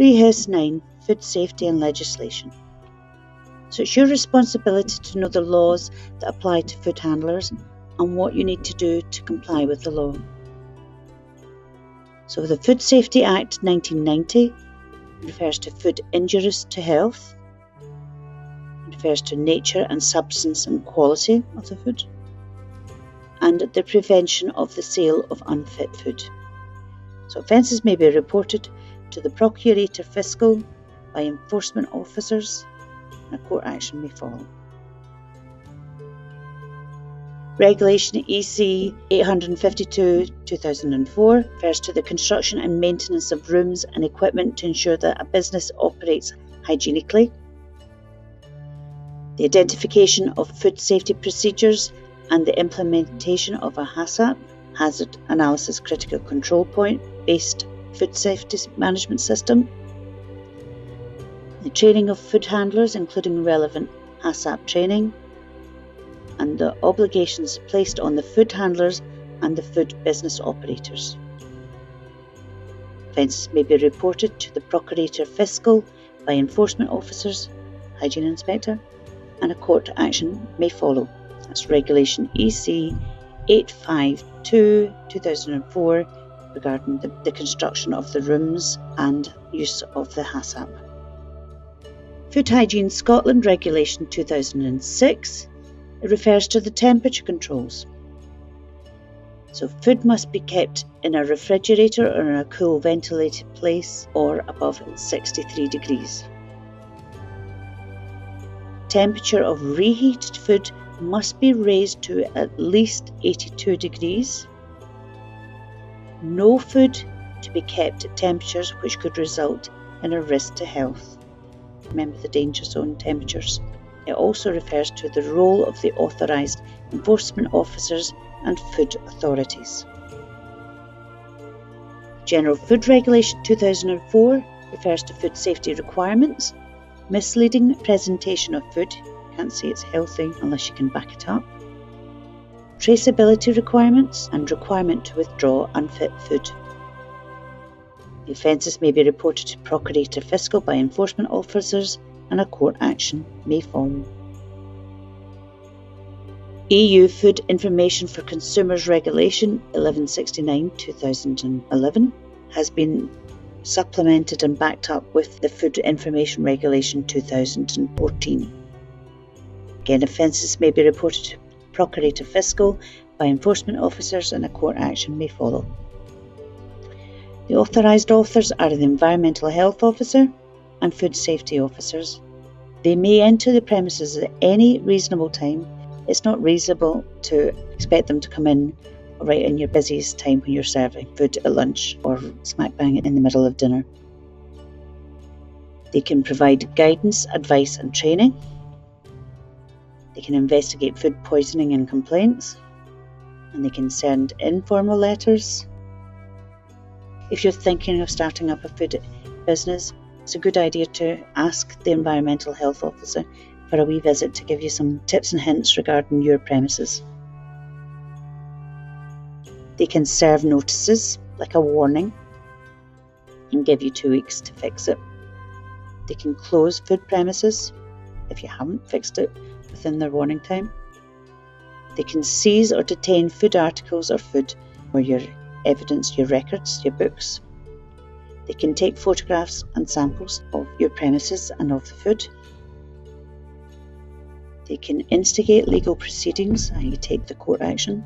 REHIS 9, Food Safety and Legislation. So it's your responsibility to know the laws that apply to food handlers and what you need to do to comply with the law. So the Food Safety Act 1990 refers to food injurious to health. It refers to nature and substance and quality of the food, and the prevention of the sale of unfit food. So offences may be reported to the Procurator Fiscal by enforcement officers, and a court action may follow. Regulation EC 852/2004 refers to the construction and maintenance of rooms and equipment to ensure that a business operates hygienically. The identification of food safety procedures and the implementation of a HACCP, Hazard Analysis Critical Control Point based food safety management system. The training of food handlers, including relevant HACCP training, and the obligations placed on the food handlers and the food business operators. Offences may be reported to the Procurator Fiscal by enforcement officers, hygiene inspector, and a court action may follow. That's Regulation EC 852/2004 regarding the construction of the rooms and use of the HACCP. Food Hygiene Scotland Regulation 2006. It refers to the temperature controls. So food must be kept in a refrigerator or in a cool ventilated place or above 63 degrees. Temperature of reheated food must be raised to at least 82 degrees. No food to be kept at temperatures which could result in a risk to health. Remember the danger zone temperatures. It also refers to the role of the authorised enforcement officers and food authorities. General Food Regulation 2004 refers to food safety requirements, misleading presentation of food, can't say it's healthy unless you can back it up, traceability requirements and requirement to withdraw unfit food. The offences may be reported to Procurator Fiscal by enforcement officers and a court action may follow. EU Food Information for Consumers Regulation 1169/2011 has been supplemented and backed up with the Food Information Regulation 2014. Again, offences may be reported to Procurator Fiscal by enforcement officers and a court action may follow. The authorised authors are the Environmental Health Officer and Food Safety Officers. They may enter the premises at any reasonable time. It's not reasonable to expect them to come in right in your busiest time when you're serving food at lunch or smack bang in the middle of dinner. They can provide guidance, advice and training. They can investigate food poisoning and complaints. And they can send informal letters. If you're thinking of starting up a food business, it's a good idea to ask the Environmental Health Officer for a wee visit to give you some tips and hints regarding your premises. They can serve notices, like a warning, and give you 2 weeks to fix it. They can close food premises if you haven't fixed it within their warning time. They can seize or detain food articles or food or your evidence, your records, your books. They can take photographs and samples of your premises and of the food. They can instigate legal proceedings, i.e. take the court action.